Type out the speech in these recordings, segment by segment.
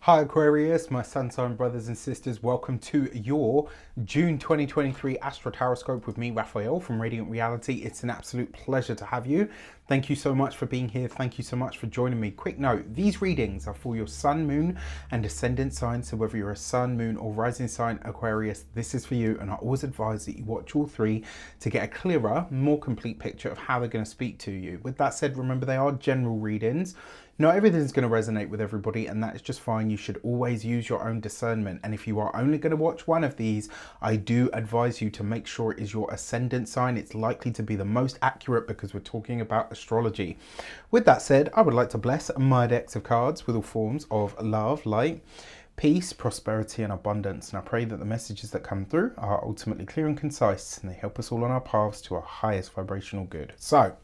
Hi Aquarius, my sun sign brothers and sisters, welcome to your June 2023 Astro Taroscope with me, Raphael from Radiant Reality. It's an absolute pleasure to have you. Thank you so much for being here. Thank you so much for joining me. Quick note, these readings are for your sun, moon and ascendant sign. So whether you're a sun, moon or rising sign Aquarius, this is for you. And I always advise that you watch all three to get a clearer, more complete picture of how they're going to speak to you. With that said, remember they are general readings. Not everything's going to resonate with everybody, and that is just fine. You should always use your own discernment. And if you are only going to watch one of these, I do advise you to make sure it is your ascendant sign. It's likely to be the most accurate because we're talking about astrology. With that said, I would like to bless my decks of cards with all forms of love, light, peace, prosperity and abundance. And I pray that the messages that come through are ultimately clear and concise, and they help us all on our paths to our highest vibrational good. So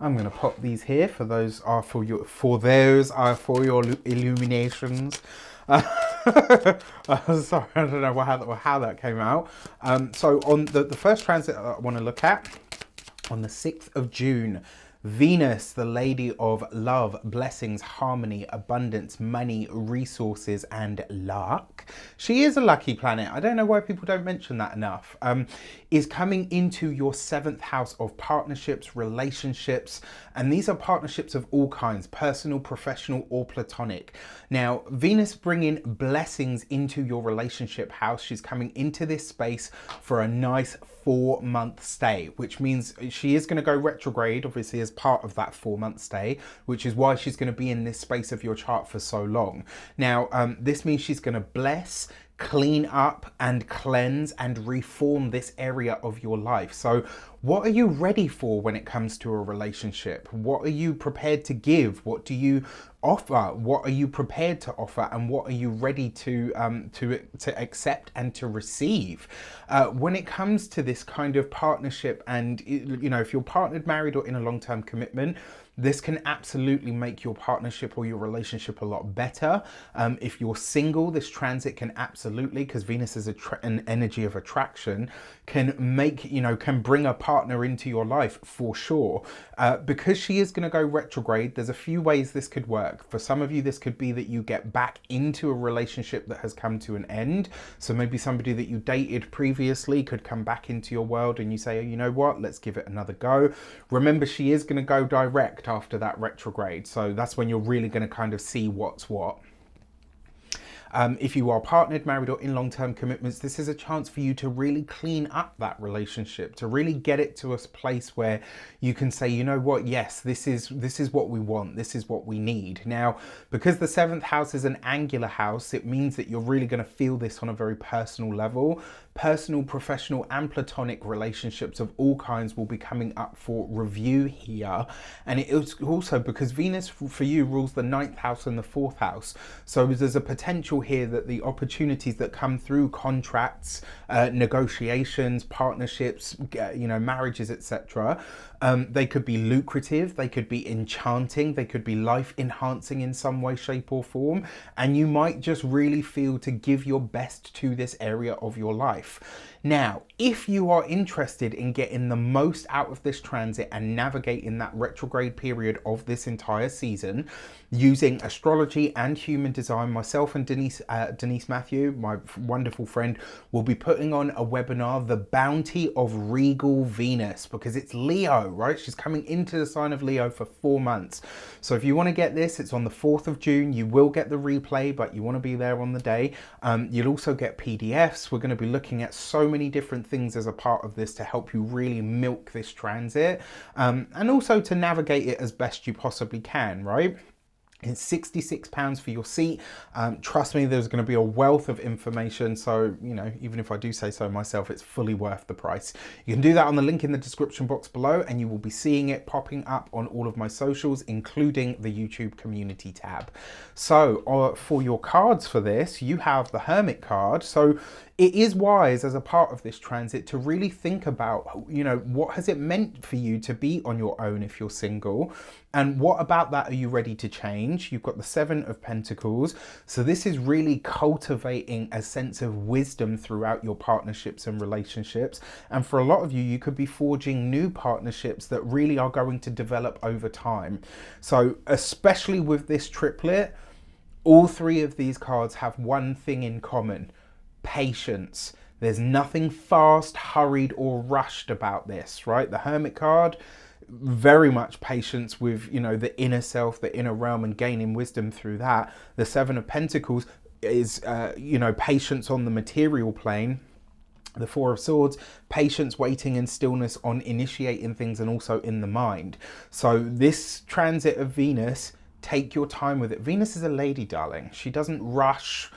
I'm going to pop these here. For those are for your illuminations. Sorry, I don't know how that came out. So on the first transit I want to look at, on the 6th of June, Venus, the lady of love, blessings, harmony, abundance, money, resources, and luck. She is a lucky planet. I don't know why people don't mention that enough. Is coming into your 7th house of partnerships, relationships, and these are partnerships of all kinds, personal, professional, or platonic. Now, Venus bringing blessings into your relationship house. She's coming into this space for a nice 4-month stay, which means she is going to go retrograde, obviously, as part of that 4-month stay, which is why she's going to be in this space of your chart for so long. Now, this means she's going to bless, clean up and cleanse and reform this area of your life. So what are you ready for when it comes to a relationship? What are you prepared to give? What do you offer? What are you prepared to offer? And what are you ready to accept and to receive? When it comes to this kind of partnership, and you know, if you're partnered, married or in a long-term commitment, this can absolutely make your partnership or your relationship a lot better. If you're single, this transit can absolutely, because Venus is an energy of attraction, can make, you know, can bring a partner into your life for sure. Because she is going to go retrograde, there's a few ways this could work. For some of you, this could be that you get back into a relationship that has come to an end. So maybe somebody that you dated previously could come back into your world and you say, oh, you know what, let's give it another go. Remember, she is going to go direct after that retrograde, so that's when you're really going to kind of see what's what. If you are partnered, married or in long-term commitments, this is a chance for you to really clean up that relationship, to really get it to a place where you can say, you know what, yes, this is what we want, this is what we need. Now, because the 7th house is an angular house, it means that you're really going to feel this on a very personal level. Personal, professional and platonic relationships of all kinds will be coming up for review here. And it is also because Venus for you rules the 9th house and the 4th house. So there's a potential here that the opportunities that come through contracts, negotiations, partnerships, you know, marriages, etc., they could be lucrative, they could be enchanting, they could be life enhancing in some way, shape or form. And you might just really feel to give your best to this area of your life. Now, if you are interested in getting the most out of this transit and navigating that retrograde period of this entire season using astrology and human design, myself and Denise Matthew, my wonderful friend, will be putting on a webinar, The Bounty of Regal Venus, because it's Leo, right? She's coming into the sign of Leo for 4 months. So if you want to get this, it's on the 4th of June. You will get the replay, but you want to be there on the day. You'll also get PDFs. We're going to be looking at so many different things as a part of this to help you really milk this transit, and also to navigate it as best you possibly can, right? It's £66 for your seat. Trust me, there's going to be a wealth of information. So, you know, even if I do say so myself, it's fully worth the price. You can do that on the link in the description box below, and you will be seeing it popping up on all of my socials, including the YouTube community tab. So for your cards for this, you have the Hermit card. So it is wise as a part of this transit to really think about, you know, what has it meant for you to be on your own if you're single? And what about that are you ready to change? You've got the 7 of Pentacles. So this is really cultivating a sense of wisdom throughout your partnerships and relationships. And for a lot of you, you could be forging new partnerships that really are going to develop over time. So especially with this triplet, All three of these cards have one thing in common: patience. There's nothing fast, hurried, or rushed about this, right? The Hermit card, very much patience with, you know, the inner self, the inner realm, and gaining wisdom through that. The Seven of Pentacles is, you know, patience on the material plane. The Four of Swords, patience, waiting, and stillness on initiating things, and also in the mind. So this transit of Venus, take your time with it. Venus is a lady, darling. She doesn't rush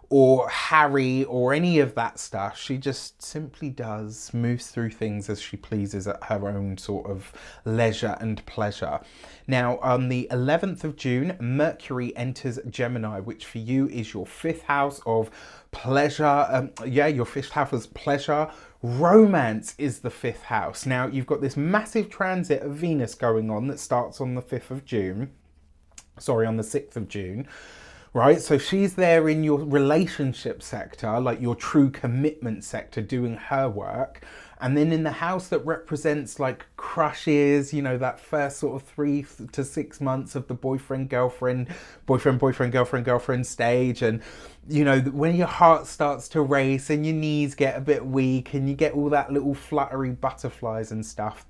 or harry or any of that stuff. She just simply does, moves through things as she pleases at her own sort of leisure and pleasure. Now, on the 11th of June, Mercury enters Gemini, which for you is your fifth house of pleasure. Your fifth house is pleasure. Romance is the fifth house. Now, you've got this massive transit of Venus going on that starts on the 5th of June. Sorry, on the 6th of June. Right, so she's there in your relationship sector, like your true commitment sector, doing her work. And then in the house that represents like crushes, you know, that first sort of 3 to 6 months of the boyfriend, girlfriend stage. And, you know, when your heart starts to race and your knees get a bit weak and you get all that little fluttery butterflies and stuff,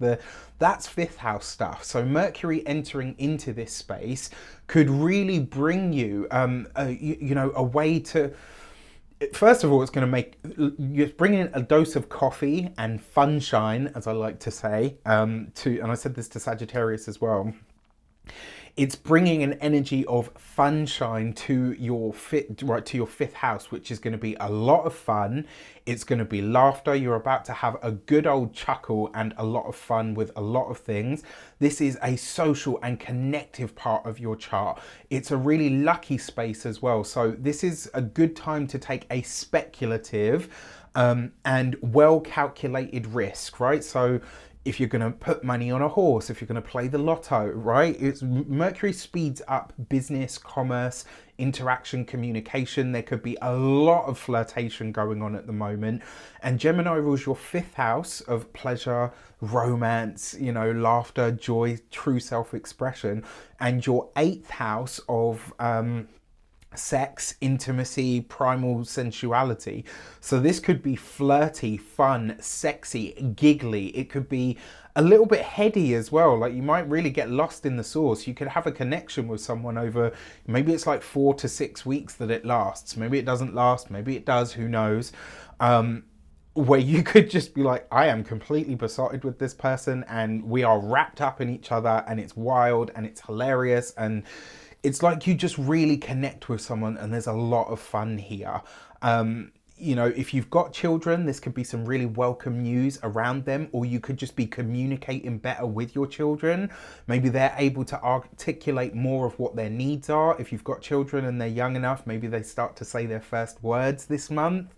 that's fifth house stuff. So Mercury entering into this space could really bring you, a way to, first of all, it's going to make you bring in a dose of coffee and funshine, as I like to say, and I said this to Sagittarius as well. It's bringing an energy of funshine to your fifth house, which is going to be a lot of fun. It's going to be laughter. You're about to have a good old chuckle and a lot of fun with a lot of things. This is a social and connective part of your chart. It's a really lucky space as well. So this is a good time to take a speculative and well calculated risk, right? So if you're going to put money on a horse, if you're going to play the lotto, right? Mercury speeds up business, commerce, interaction, communication. There could be a lot of flirtation going on at the moment. And Gemini rules your fifth house of pleasure, romance, you know, laughter, joy, true self-expression, and your eighth house of sex, intimacy, primal sensuality. So this could be flirty, fun, sexy, giggly. It could be a little bit heady as well. Like you might really get lost in the source. You could have a connection with someone over, maybe it's like 4 to 6 weeks that it lasts. Maybe it doesn't last. Maybe it does. Who knows? Where you could just be like, I am completely besotted with this person and we are wrapped up in each other and it's wild and it's hilarious and it's like you just really connect with someone and there's a lot of fun here. You know, if you've got children, this could be some really welcome news around them, or you could just be communicating better with your children. Maybe they're able to articulate more of what their needs are. If you've got children and they're young enough, maybe they start to say their first words this month,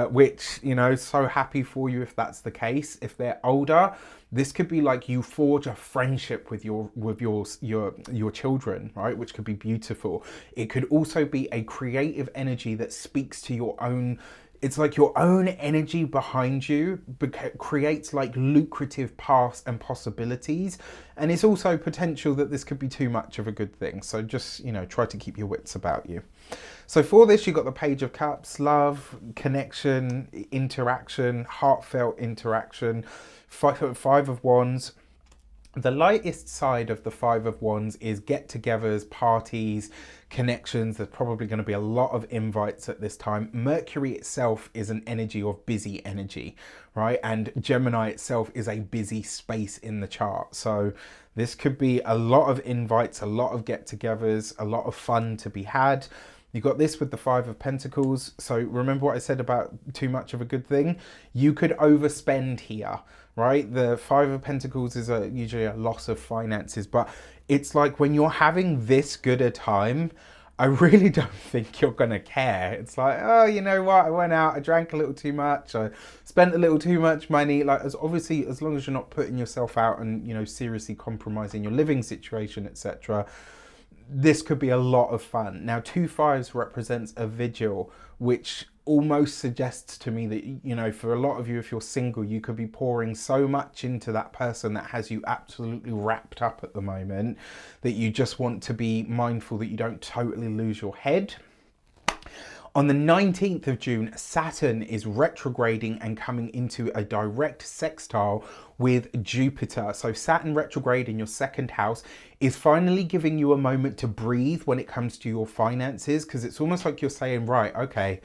which, you know, so happy for you if that's the case. If they're older, this could be like you forge a friendship with your children, right? Which could be beautiful. It could also be a creative energy that speaks to your own. It's like your own energy behind you creates like lucrative paths and possibilities. And it's also potential that this could be too much of a good thing. So just, you know, try to keep your wits about you. So for this, you got the Page of Cups, love, connection, interaction, heartfelt interaction, Five of Wands. The lightest side of the Five of Wands is get-togethers, parties, connections. There's probably going to be a lot of invites at this time. Mercury itself is an energy of busy energy, right? And Gemini itself is a busy space in the chart. So this could be a lot of invites, a lot of get-togethers, a lot of fun to be had. You got this with the Five of Pentacles. So remember what I said about too much of a good thing? You could overspend here, right? The Five of Pentacles is usually a loss of finances, but it's like when you're having this good a time, I really don't think you're going to care. It's like, oh, you know what? I went out, I drank a little too much, I spent a little too much money. Like, as obviously, as long as you're not putting yourself out and, you know, seriously compromising your living situation, etc., this could be a lot of fun. Now, 2 5s represents a vigil, which almost suggests to me that, you know, for a lot of you, if you're single, you could be pouring so much into that person that has you absolutely wrapped up at the moment that you just want to be mindful that you don't totally lose your head. On the 19th of June, Saturn is retrograding and coming into a direct sextile with Jupiter. So Saturn retrograde in your second house is finally giving you a moment to breathe when it comes to your finances, because it's almost like you're saying, right, okay,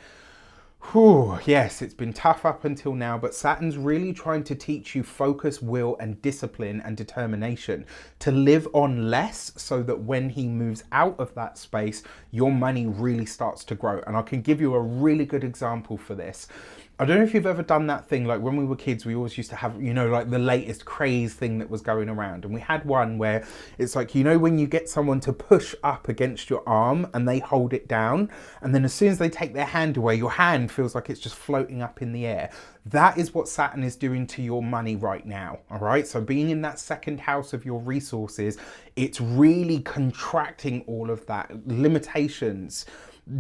whew, yes, it's been tough up until now, but Saturn's really trying to teach you focus, will, and discipline and determination to live on less, so that when he moves out of that space, your money really starts to grow. And I can give you a really good example for this. I don't know if you've ever done that thing, like when we were kids, we always used to have, you know, like the latest craze thing that was going around. And we had one where it's like, you know, when you get someone to push up against your arm and they hold it down, and then as soon as they take their hand away, your hand feels like it's just floating up in the air. That is what Saturn is doing to your money right now, all right? So being in that second house of your resources, it's really contracting all of that, limitations,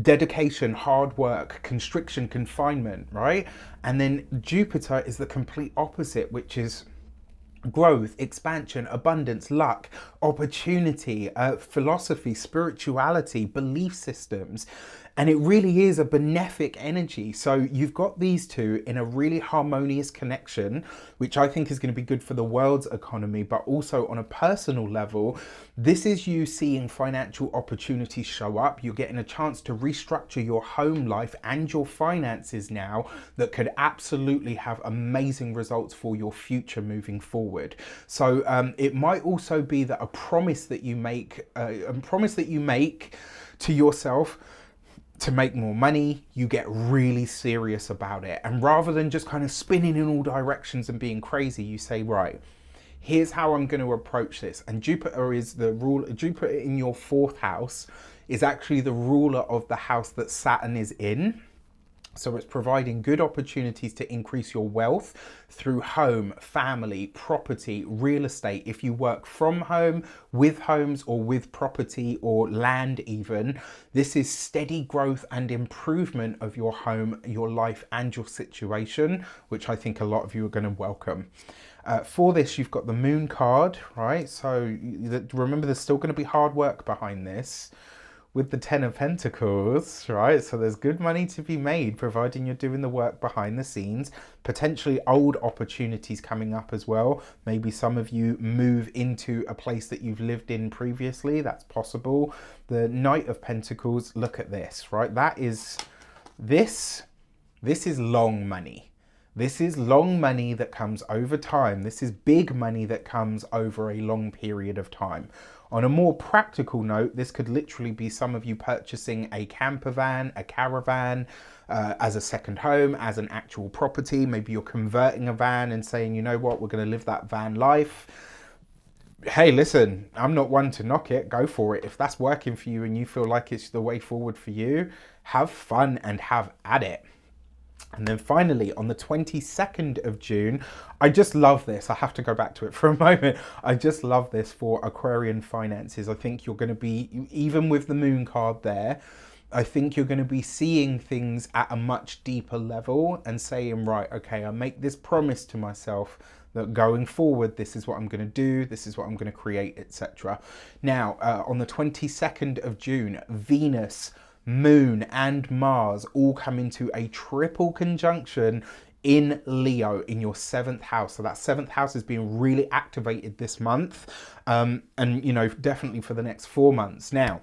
dedication, hard work, constriction, confinement, right? And then Jupiter is the complete opposite, which is growth, expansion, abundance, luck, opportunity, philosophy, spirituality, belief systems. And it really is a benefic energy. So you've got these two in a really harmonious connection, which I think is going to be good for the world's economy, but also on a personal level, this is you seeing financial opportunities show up. You're getting a chance to restructure your home life and your finances now that could absolutely have amazing results for your future moving forward. So it might also be that a promise that you make to yourself to make more money, you get really serious about it. And rather than just kind of spinning in all directions and being crazy, you say, right, here's how I'm going to approach this. And Jupiter is the ruler. Jupiter in your fourth house is actually the ruler of the house that Saturn is in. So it's providing good opportunities to increase your wealth through home, family, property, real estate. If you work from home, with homes, or with property or land even, this is steady growth and improvement of your home, your life, and your situation, which I think a lot of you are going to welcome. For this, you've got the Moon card, right? So remember, there's still going to be hard work behind this. With the Ten of Pentacles, right? So there's good money to be made, providing you're doing the work behind the scenes. Potentially old opportunities coming up as well. Maybe some of you move into a place that you've lived in previously. That's possible. The Knight of Pentacles, look at this, right? This is long money. This is long money that comes over time. This is big money that comes over a long period of time. On a more practical note, this could literally be some of you purchasing a camper van, a caravan, as a second home, as an actual property. Maybe you're converting a van and saying, you know what, we're going to live that van life. Hey, listen, I'm not one to knock it. Go for it. If that's working for you and you feel like it's the way forward for you, have fun and have at it. And then finally, on the 22nd of June, I just love this. I have to go back to it for a moment. I just love this for Aquarian finances. I think you're going to be, even with the Moon card there, I think you're going to be seeing things at a much deeper level and saying, right, okay, I make this promise to myself that going forward, this is what I'm going to do, this is what I'm going to create, etc. Now, on the 22nd of June, Venus, Moon and Mars all come into a triple conjunction in Leo in your seventh house. So that seventh house is being really activated this month, and you know, definitely for the next 4 months. Now,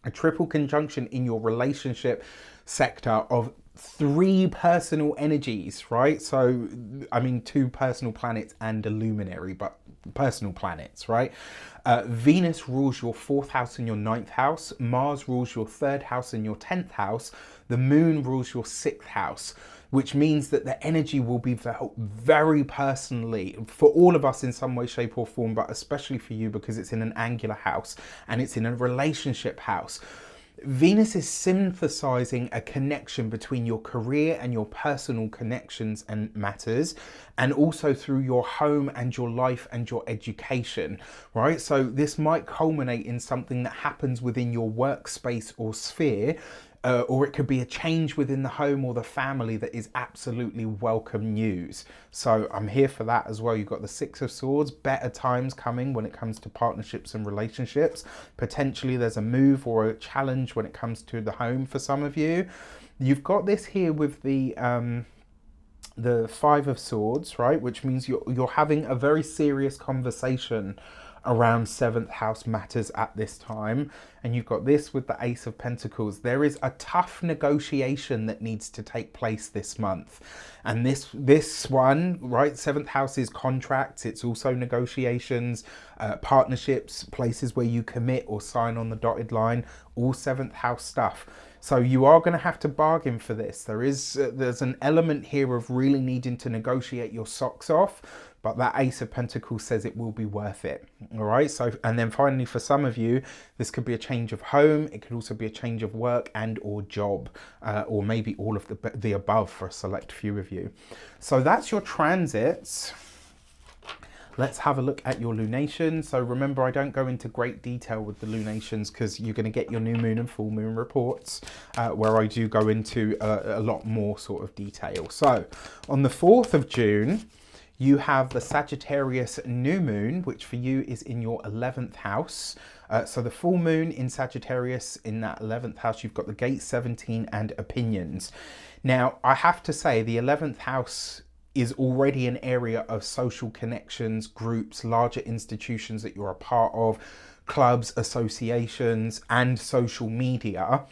a triple conjunction in your relationship sector of 3 personal energies, right? So I mean 2 personal planets and a luminary, but personal planets, right? Venus rules your 4th house and your 9th house. Mars rules your 3rd house and your 10th house. The Moon rules your 6th house, which means that the energy will be felt very personally for all of us in some way, shape or form, but especially for you because it's in an angular house and it's in a relationship house. Venus is synthesizing a connection between your career and your personal connections and matters, and also through your home and your life and your education, right? So this might culminate in something that happens within your workspace or sphere, or it could be a change within the home or the family that is absolutely welcome news. So I'm here for that as well. You've got the Six of Swords, better times coming when it comes to partnerships and relationships. Potentially there's a move or a challenge when it comes to the home for some of you. You've got this here with the Five of Swords, right? Which means you're having a very serious conversation around seventh house matters at this time. And you've got this with the Ace of Pentacles. There is a tough negotiation that needs to take place this month. And this one, right, seventh house is contracts. It's also negotiations, partnerships, places where you commit or sign on the dotted line, all seventh house stuff. So you are going to have to bargain for this. There's an element here of really needing to negotiate your socks off, but that Ace of Pentacles says it will be worth it. All right. So, and then finally, for some of you, this could be a change of home. It could also be a change of work and or job, or maybe all of the above for a select few of you. So that's your transits. Let's have a look at your lunations. So remember, I don't go into great detail with the lunations because you're going to get your new moon and full moon reports where I do go into a lot more sort of detail. So on the 4th of June, you have the Sagittarius new moon, which for you is in your 11th house. So the full moon in Sagittarius in that 11th house, you've got the gate 17 and opinions. Now, I have to say the 11th house is already an area of social connections, groups, larger institutions that you're a part of, clubs, associations, and social media.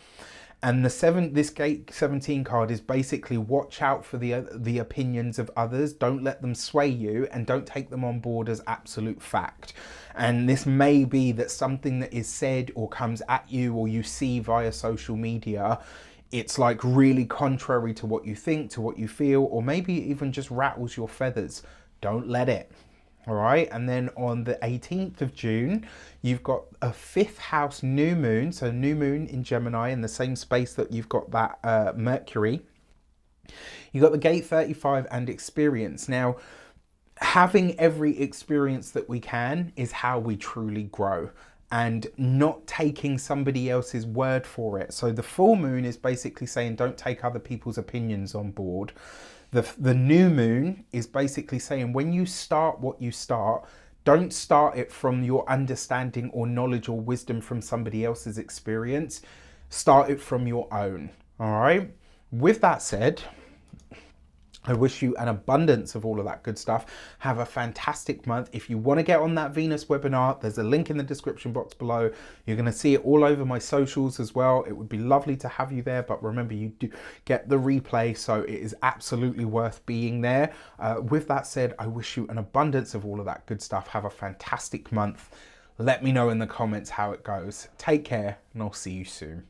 And this gate 17 card is basically watch out for the opinions of others. Don't let them sway you and don't take them on board as absolute fact. And this may be that something that is said or comes at you or you see via social media, it's like really contrary to what you think, to what you feel, or maybe even just rattles your feathers. Don't let it. All right. And then on the 18th of June, you've got a 5th house new moon. So new moon in Gemini in the same space that you've got that Mercury. You've got the gate 35 and experience. Now, having every experience that we can is how we truly grow, and not taking somebody else's word for it. So the full moon is basically saying don't take other people's opinions on board. The new moon is basically saying when you start what you start, don't start it from your understanding or knowledge or wisdom from somebody else's experience. Start it from your own. All right. With that said, I wish you an abundance of all of that good stuff. Have a fantastic month. If you want to get on that Venus webinar, there's a link in the description box below. You're going to see it all over my socials as well. It would be lovely to have you there, but remember, you do get the replay, so it is absolutely worth being there. With that said, I wish you an abundance of all of that good stuff. Have a fantastic month. Let me know in the comments how it goes. Take care, and I'll see you soon.